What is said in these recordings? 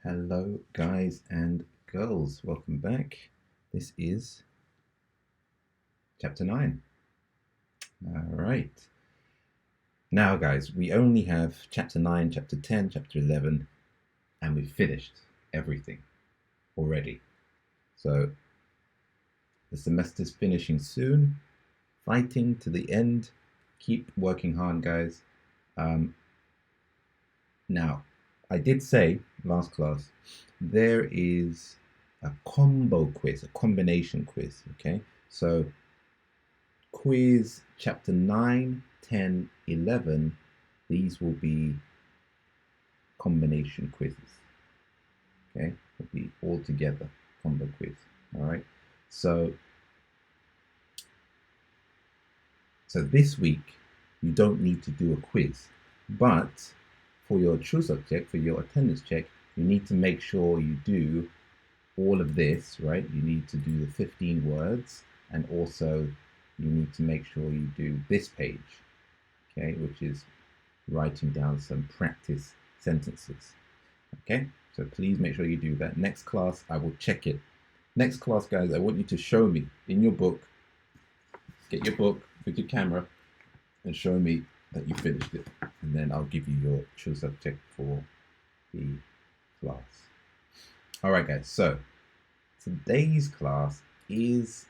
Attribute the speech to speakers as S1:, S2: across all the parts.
S1: Hello, guys and girls. Welcome back. This is chapter 9. All right. Now, guys, we only have chapter 9, chapter 10, chapter 11, and we've finished everything already. So the semester's finishing soon. Fighting to the end. Keep working hard, guys. Now, I did say last class there is a combo quiz, a combination quiz. Okay, so quiz chapter 9, 10, 11, these will be combination quizzes. Okay, will be all together combo quiz. All right, so this week you don't need to do a quiz, but for your true subject, for your attendance check, you need to make sure you do all of this, right? You need to do the 15 words, and also you need to make sure you do this page, okay, which is writing down some practice sentences. Okay, so please make sure you do that. Next class, I will check it. Next class, guys, I want you to show me in your book, get your book with your camera and show me that you finished it. And then I'll give you your true subject for the class. All right, guys, so today's class is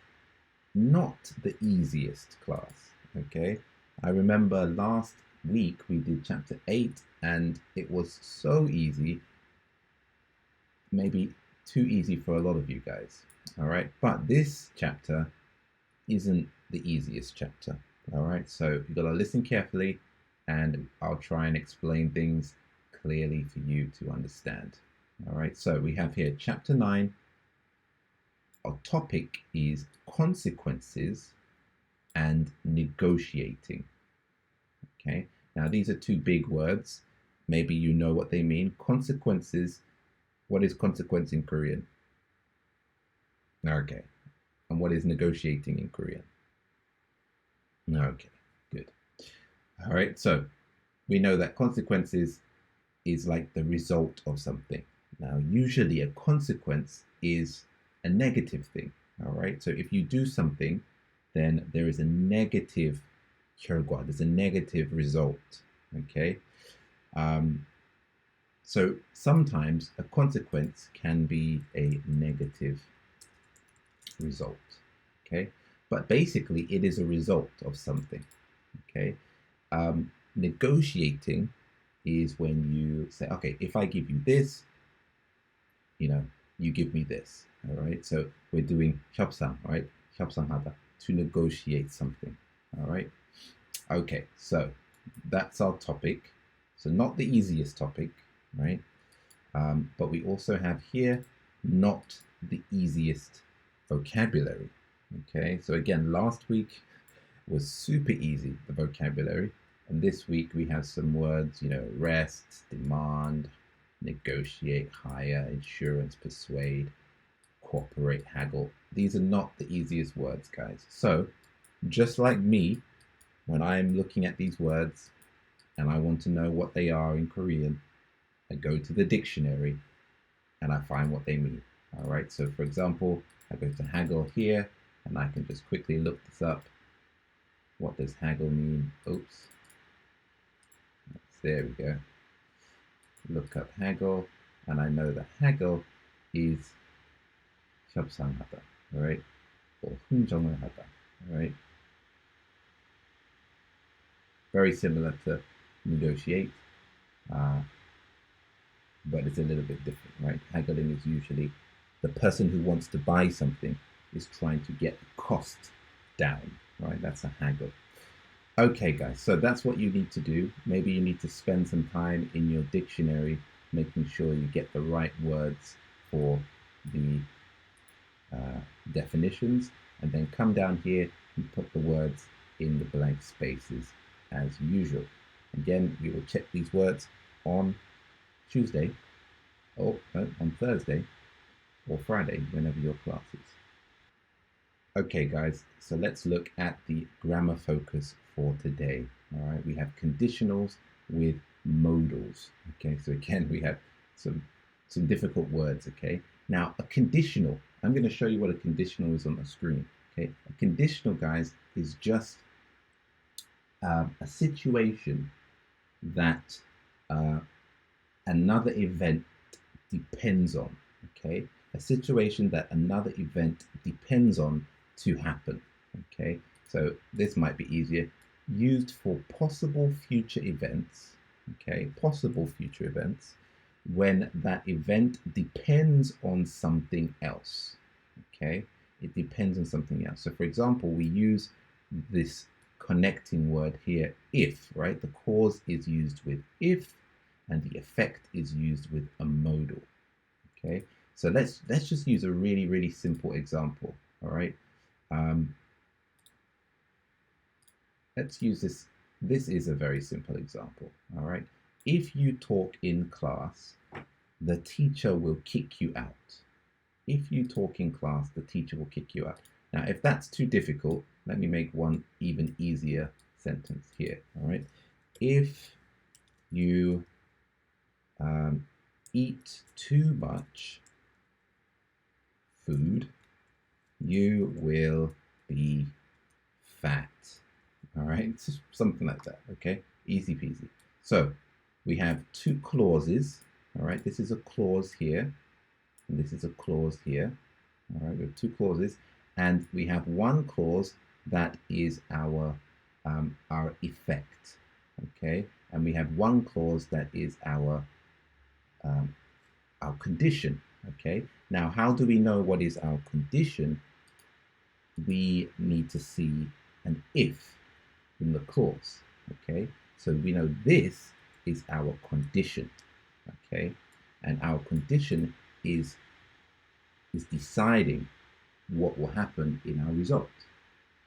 S1: not the easiest class, okay? I remember last week we did chapter 8 and it was so easy, maybe too easy for a lot of you guys, all right? But this chapter isn't the easiest chapter, all right? So you've got to listen carefully and I'll try and explain things clearly for you to understand, all right? So we have here chapter 9. Our topic is consequences and negotiating. Okay, now these are two big words. Maybe you know what they mean. Consequences. What is consequence in Korean? Okay. And what is negotiating in Korean? Okay, good. All right, so we know that consequences is like the result of something. Now, usually a consequence is a negative thing. All right, so if you do something, then there is a negative 결과, there's a negative result. Okay, so sometimes a consequence can be a negative result. Okay, but basically it is a result of something. Okay, negotiating is when you say, okay, if I give you this, you give me this. All right, so we're doing 협상, right? 협상하다, to negotiate something. All right, okay, so that's our topic. So not the easiest topic, right? But we also have here not the easiest vocabulary. Okay, so again, last week was super easy, the vocabulary, and this week we have some words, rest, demand, negotiate, hire, insurance, persuade, cooperate, haggle. These are not the easiest words, guys. So just like me, when I'm looking at these words and I want to know what they are in Korean, I go to the dictionary and I find what they mean. All right, so for example, I go to haggle here and I can just quickly look this up. What does haggle mean? Oops. There we go. Look up haggle, and I know that haggle is 협상하다, all right? Or 흥정을 하다, all right? Very similar to negotiate, but it's a little bit different, right? Haggling is usually the person who wants to buy something is trying to get the cost down, right? That's a haggle. Okay, guys, so that's what you need to do. Maybe you need to spend some time in your dictionary making sure you get the right words for the definitions, and then come down here and put the words in the blank spaces as usual. Again, we will check these words on Tuesday, or on Thursday, or Friday, whenever your class is. Okay, guys, so let's look at the grammar focus for today. All right, we have conditionals with modals. Okay, so again, we have some some difficult words, okay? Now, a conditional, I'm going to show you what a conditional is on the screen, okay? A conditional, guys, is just a situation that another event depends on, okay? A situation that another event depends on to happen, okay? So this might be easier. Used for possible future events, okay? Possible future events when that event depends on something else, okay? It depends on something else. So for example, we use this connecting word here, if, right? The cause is used with if, and the effect is used with a modal, okay? So let's just use a really simple example, all right? Let's use this. This is a very simple example, all right? If you talk in class, the teacher will kick you out. If you talk in class, the teacher will kick you out. Now, if that's too difficult, let me make one even easier sentence here, all right? If you eat too much food, you will be fat, all right? Something like that, okay? Easy peasy. So we have two clauses, all right? This is a clause here, and this is a clause here, all right? We have two clauses, and we have one clause that is our effect, okay? And we have one clause that is our condition, okay? Now, how do we know what is our condition? We need to see an if in the clause, okay? So we know this is our condition, okay? And our condition is deciding what will happen in our result,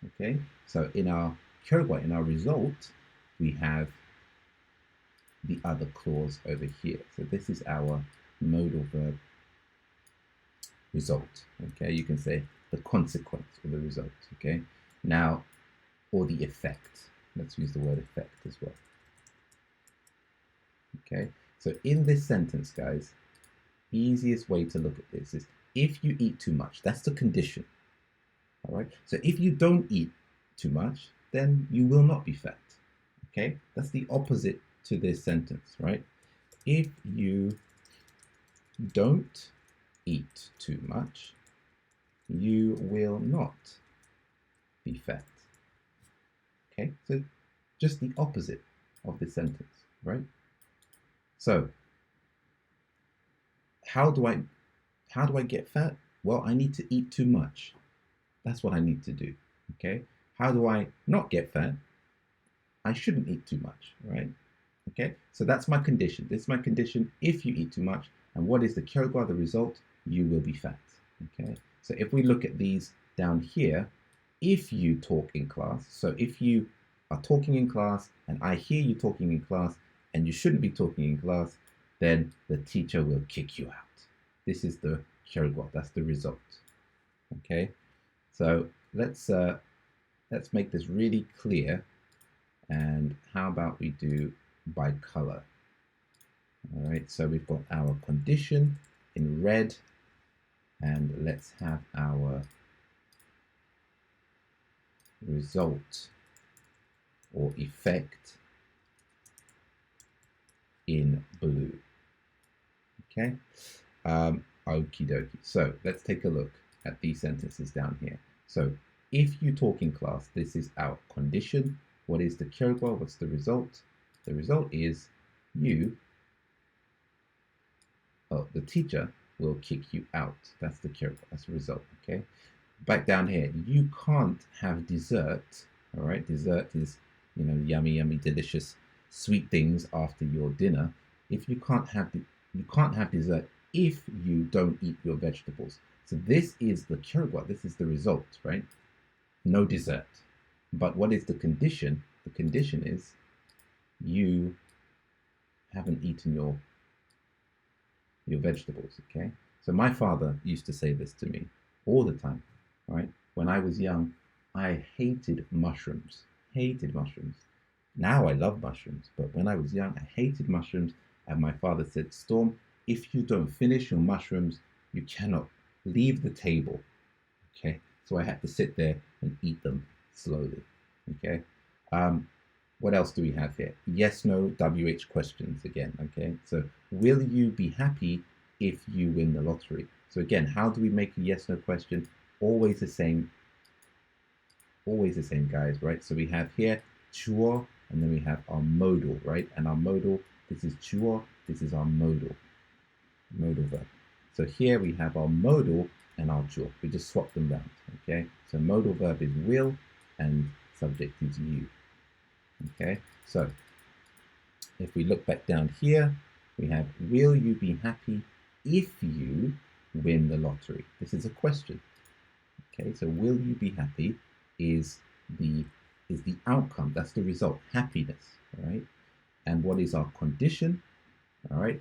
S1: okay? So in our 결과, in our result, we have the other clause over here. So this is our modal verb result, okay? You can say the consequence or the result, okay? Now, or the effect. Let's use the word effect as well. Okay, so in this sentence, guys, easiest way to look at this is if you eat too much, that's the condition. All right, so if you don't eat too much, then you will not be fat. Okay, that's the opposite to this sentence, right? If you don't eat too much, you will not be fat. Okay, so just the opposite of this sentence, right? So how do I get fat? Well, I need to eat too much. That's what I need to do. Okay. How do I not get fat? I shouldn't eat too much, right? Okay. So that's my condition. This is my condition. If you eat too much, and what is the 결과, the result? You will be fat. Okay. So if we look at these down here, if you talk in class, so if you are talking in class and I hear you talking in class and you shouldn't be talking in class, then the teacher will kick you out. This is the 결과, that's the result. Okay, so let's make this really clear. And how about we do by color? All right, so we've got our condition in red, and let's have our result or effect in blue. Okay, okie dokie. So let's take a look at these sentences down here. So if you talk in class, this is our condition. What is the 결과? What's the result? The result is the teacher will kick you out. That's the 결과. That's the result. Okay. Back down here, you can't have dessert. All right. Dessert is, yummy, delicious, sweet things after your dinner. If you can't have dessert if you don't eat your vegetables. So this is the 결과. This is the result, right? No dessert. But what is the condition? The condition is you haven't eaten your vegetables, okay? So my father used to say this to me all the time, right? When I was young, I hated mushrooms. Now I love mushrooms, but when I was young, I hated mushrooms. And my father said, Storm, if you don't finish your mushrooms, you cannot leave the table. Okay, so I had to sit there and eat them slowly. Okay, what else do we have here? Yes, no, WH questions again. Okay, so will you be happy if you win the lottery? So again, how do we make a yes, no question? Always the same, guys, right? So we have here 주어, and then we have our modal, right? And our modal, this is 주어, this is our modal verb. So here we have our modal and our 주어. We just swap them around, okay? So modal verb is will, and subject is you, okay? So if we look back down here, we have, will you be happy if you win the lottery? This is a question, okay? So will you be happy is the outcome, that's the result, happiness, all right? And what is our condition? All right.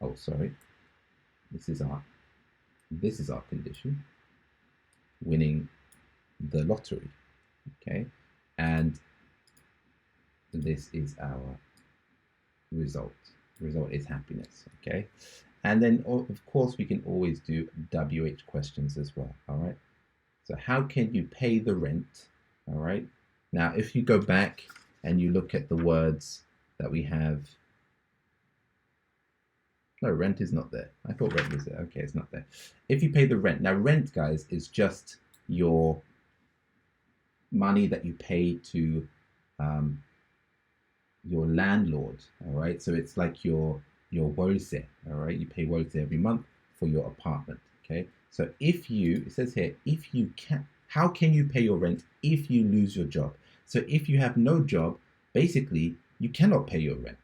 S1: Oh, sorry. This is our condition, winning the lottery. Okay. And this is our result. The result is happiness. Okay. And then of course we can always do WH questions as well. All right. So how can you pay the rent? All right. Now, if you go back and you look at the words that we have, no, rent is not there. I thought rent was there. Okay, it's not there. If you pay the rent, now rent, guys, is just your money that you pay to your landlord. All right, so it's like your 월세. All right, you pay 월세 every month for your apartment. Okay, so if you, it says here, if you can, how can you pay your rent if you lose your job? So if you have no job, basically you cannot pay your rent.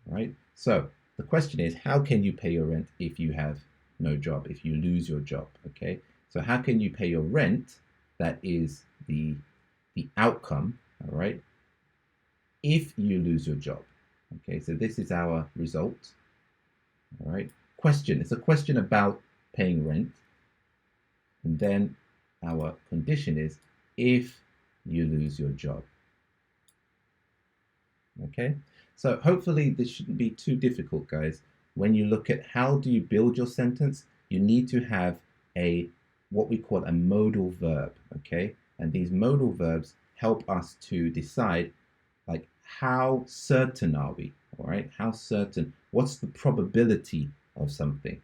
S1: Right. So the question is, how can you pay your rent if you have no job, if you lose your job? Okay, so how can you pay your rent? That is the outcome, all right, if you lose your job. Okay, so this is our result, all right. Question, it's a question about paying rent. And then our condition is if you lose your job. Okay, so hopefully this shouldn't be too difficult, guys. When you look at how do you build your sentence, you need to have what we call a modal verb, okay? And these modal verbs help us to decide, like, how certain are we, all right? How certain, what's the probability of something,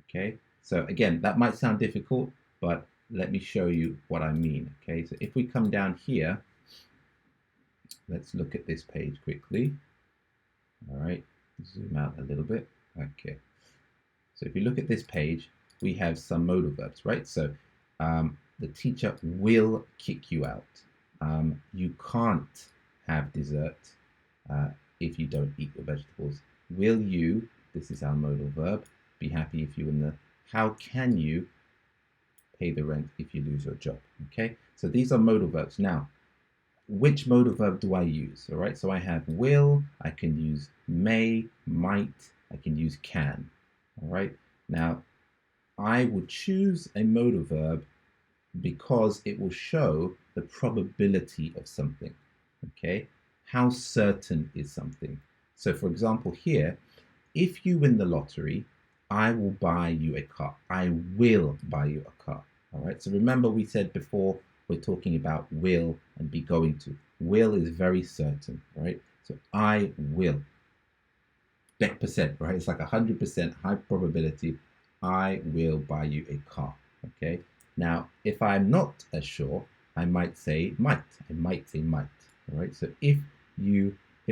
S1: okay? So again, that might sound difficult, but let me show you what I mean, okay? So if we come down here, let's look at this page quickly. All right, zoom out a little bit. Okay, so if you look at this page, we have some modal verbs, right? So the teacher will kick you out. You can't have dessert if you don't eat your vegetables. Will you, this is our modal verb, be happy if you win the, how can you pay the rent if you lose your job? Okay, so these are modal verbs. Now, which modal verb do I use? All right, so I have will, I can use may, might, I can use can. All right, now I would choose a modal verb because it will show the probability of something. Okay, how certain is something? So for example here, if you win the lottery, I will buy you a car. I will buy you a car. All right, so remember we said before, we're talking about will and be going to. Will is very certain, right? So I will. 100%, right? It's like 100% high probability. I will buy you a car, okay? Now, if I'm not as sure, I might say might. I might say might, all right? So if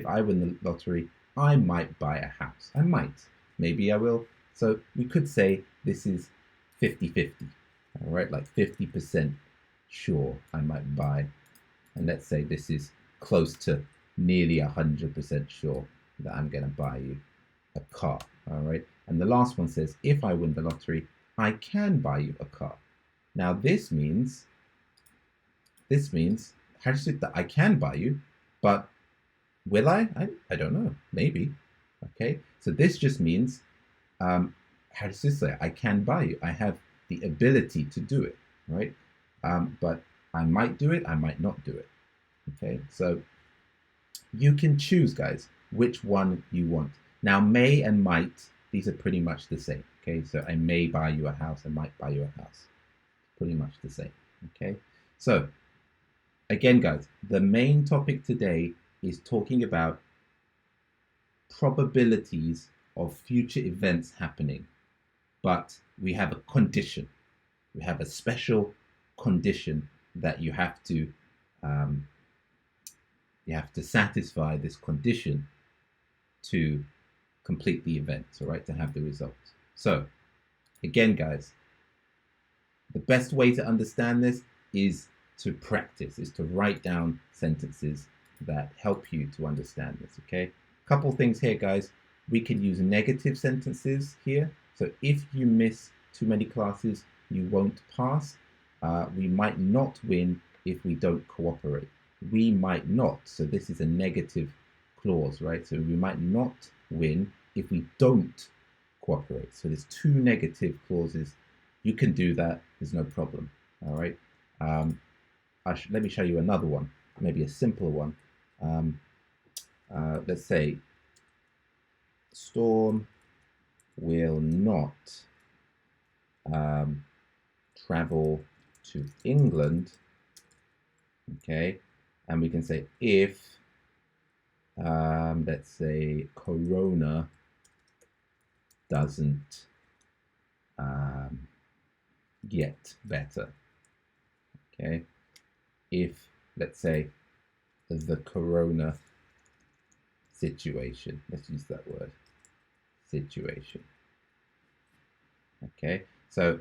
S1: I win the lottery, I might buy a house. I might. Maybe I will. So we could say this is 50-50, all right? Like 50% sure I might buy, and let's say this is close to nearly 100% sure that I'm going to buy you a car, all right? And the last one says, if I win the lottery, I can buy you a car. Now this means that I can buy you, but will I don't know, maybe. Okay, so this just means I can buy you. I have the ability to do it, right? But I might do it, I might not do it. Okay, so you can choose, guys, which one you want. Now, may and might, these are pretty much the same. Okay, so I may buy you a house, I might buy you a house. Pretty much the same. Okay, so again, guys, the main topic today is talking about probabilities of future events happening, but we have a condition. We have a special condition that you have to satisfy this condition to complete the event, all right, to have the results. So again, guys, the best way to understand this is to practice, is to write down sentences that help you to understand this, okay? Couple things here, guys. We can use negative sentences here. So if you miss too many classes, you won't pass. We might not win if we don't cooperate. We might not. So this is a negative clause, right? So we might not win if we don't cooperate. So there's two negative clauses. You can do that. There's no problem. All right. Let me show you another one, maybe a simpler one. Let's say Storm will not travel to England. Okay, and we can say if let's say Corona doesn't get better. Okay, if let's say the Corona situation, let's use that word, situation. Okay, so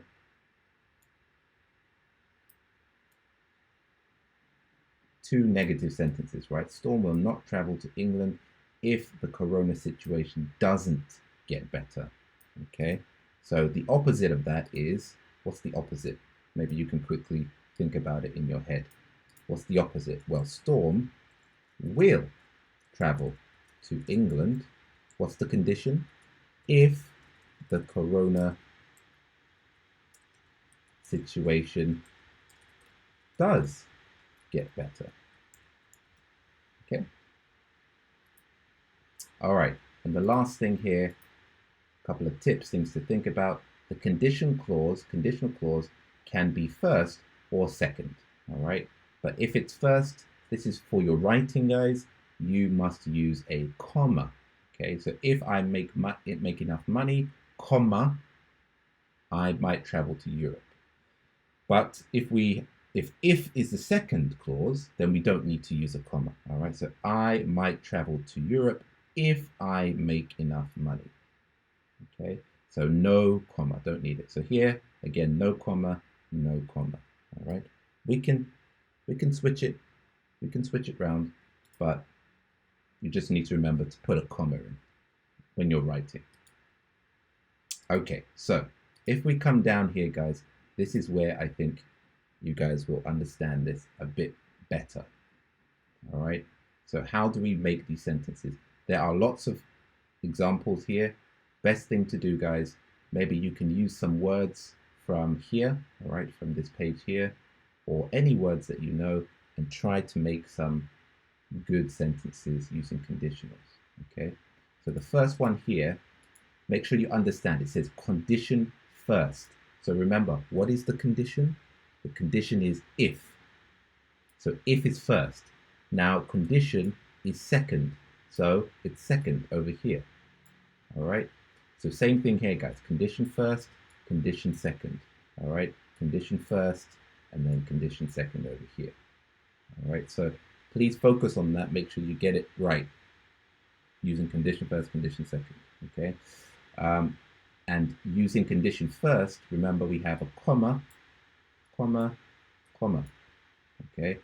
S1: two negative sentences, right? Storm will not travel to England if the Corona situation doesn't get better. Okay, so the opposite of that is, what's the opposite? Maybe you can quickly think about it in your head. What's the opposite? Well, Storm will travel to England. What's the condition? If the Corona situation does get better. Okay. All right. And the last thing here, a couple of tips, things to think about. The conditional clause can be first or second. All right. But if it's first, this is for your writing, guys, you must use a comma. Okay. So if I make enough money, comma, I might travel to Europe. But if is the second clause, then we don't need to use a comma. All right. So I might travel to Europe if I make enough money. Okay. So no comma, don't need it. So here again, no comma, no comma. All right. We can switch it. We can switch it round, but you just need to remember to put a comma in when you're writing. Okay. So if we come down here, guys, this is where I think you guys will understand this a bit better. All right. So how do we make these sentences? There are lots of examples here. Best thing to do, guys, maybe you can use some words from here, all right, from this page here, or any words that you know, and try to make some good sentences using conditionals. Okay. So the first one here, make sure you understand. It says condition first. So remember, what is the condition? The condition is if. So if is first. Now condition is second. So it's second over here. All right. So same thing here, guys. Condition first, condition second. All right. Condition first, and then condition second over here. All right. So please focus on that. Make sure you get it right. Using condition first, condition second. Okay. And using condition first, remember we have a comma, comma, comma. Okay.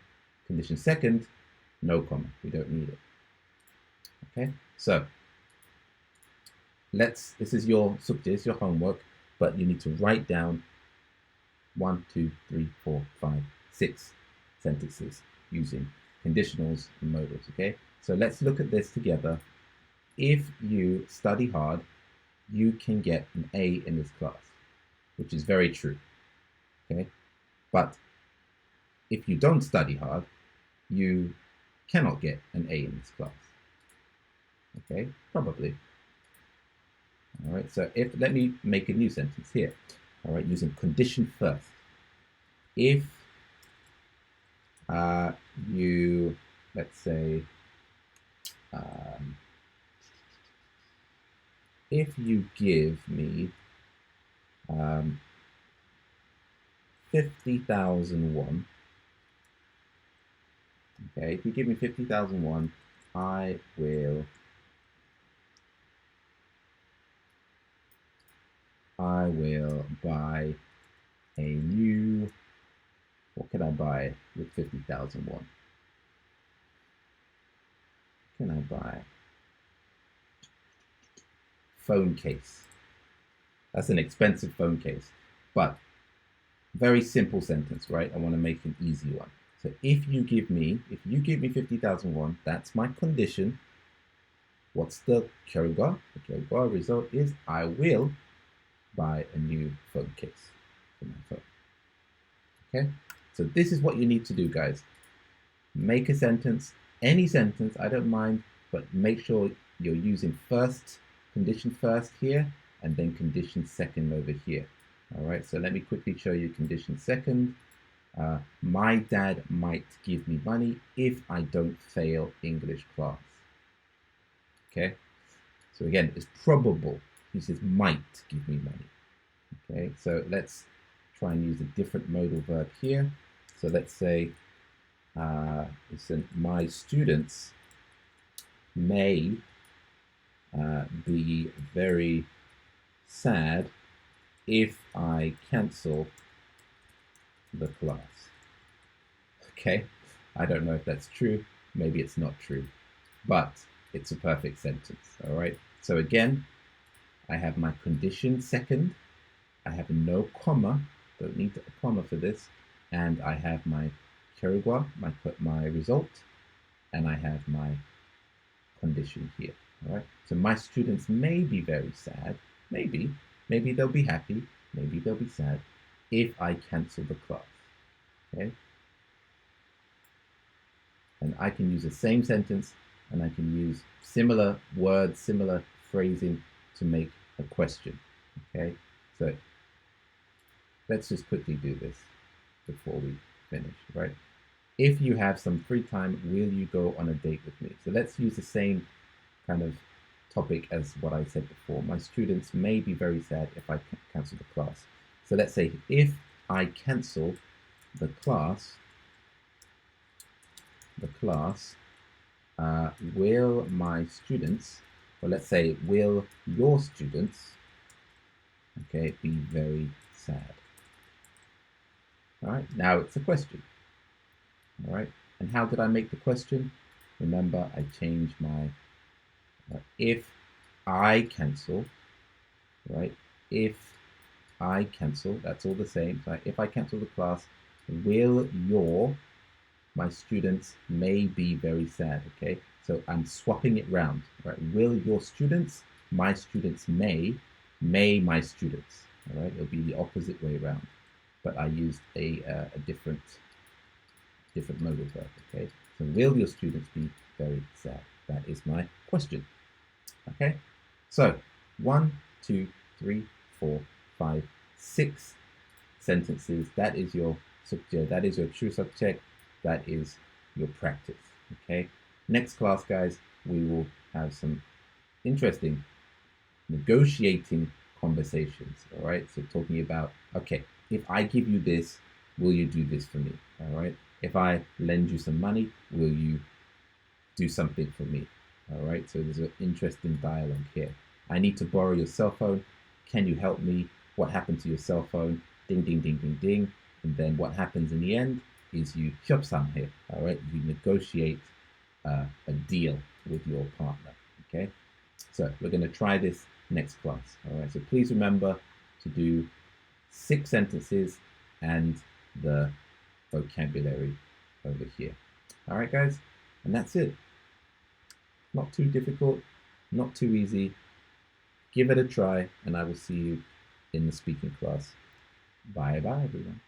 S1: Condition second, no comma. We don't need it. Okay. So this is your subject, your homework, but you need to write down 1, 2, 3, 4, 5, 6 sentences using conditionals and modals. Okay. So let's look at this together. If you study hard, you can get an A in this class, which is very true. Okay. But if you don't study hard, you cannot get an A in this class. Okay, probably. All right, so let me make a new sentence here. All right, using condition first. If you, let's say, um, if you give me 50,000 won, okay, if you give me 50,000 won, I will buy a new, what can I buy with 50,000 won? Can I buy? Phone case. That's an expensive phone case, but very simple sentence, right? I want to make an easy one. So if you give me 50,000 won, that's my condition. What's the 결과? The 결과 result is I will buy a new phone case for my phone. Okay, so this is what you need to do, guys. Make a sentence, any sentence, I don't mind, but make sure you're using condition first here, and then condition second over here. All right, so let me quickly show you condition second. My dad might give me money if I don't fail English class. Okay, so again, it's probable. He says might give me money. Okay, so let's try and use a different modal verb here. So let's say, listen, my students may be very sad if I cancel the class. Okay, I don't know if that's true. Maybe it's not true, but it's a perfect sentence. All right, so again, I have my condition second. I have no comma, don't need a comma for this, and I have my 결과, my result, and I have my condition here. All right, so my students may be very sad, maybe they'll be happy, maybe they'll be sad if I cancel the class. Okay, and I can use the same sentence, and I can use similar words, similar phrasing to make a question. Okay, so let's just quickly do this before we finish, right? If you have some free time, will you go on a date with me? So let's use the same kind of topic as what I said before. My students may be very sad if I cancel the class. So let's say if I cancel the class, will my students, or let's say, will your students, okay, be very sad? All right, now it's a question. All right, and how did I make the question? Remember, I changed my if I cancel, right? If I cancel, that's all the same. So if I cancel the class, will my students may be very sad, okay? So I'm swapping it round, right? Will your students, my students may my students, all right? It'll be the opposite way around, but I used a different modal verb, okay? So will your students be very sad? That is my question, okay? So 1, 2, 3, 4, 5, 6 sentences. That is your subject, that is your true subject, that is your practice, okay? Next class, guys, we will have some interesting negotiating conversations, all right? So talking about, okay, if I give you this, will you do this for me, all right? If I lend you some money, will you do something for me, all right? So there's an interesting dialogue here. I need to borrow your cell phone. Can you help me? What happened to your cell phone? Ding, ding, ding, ding, ding. And then what happens in the end is you 협상 here, all right? You negotiate a deal with your partner, okay? So we're going to try this next class, all right? So please remember to do 6 sentences and the vocabulary over here. All right, guys? And that's it. Not too difficult, not too easy. Give it a try, and I will see you in the speaking class. Bye-bye, everyone.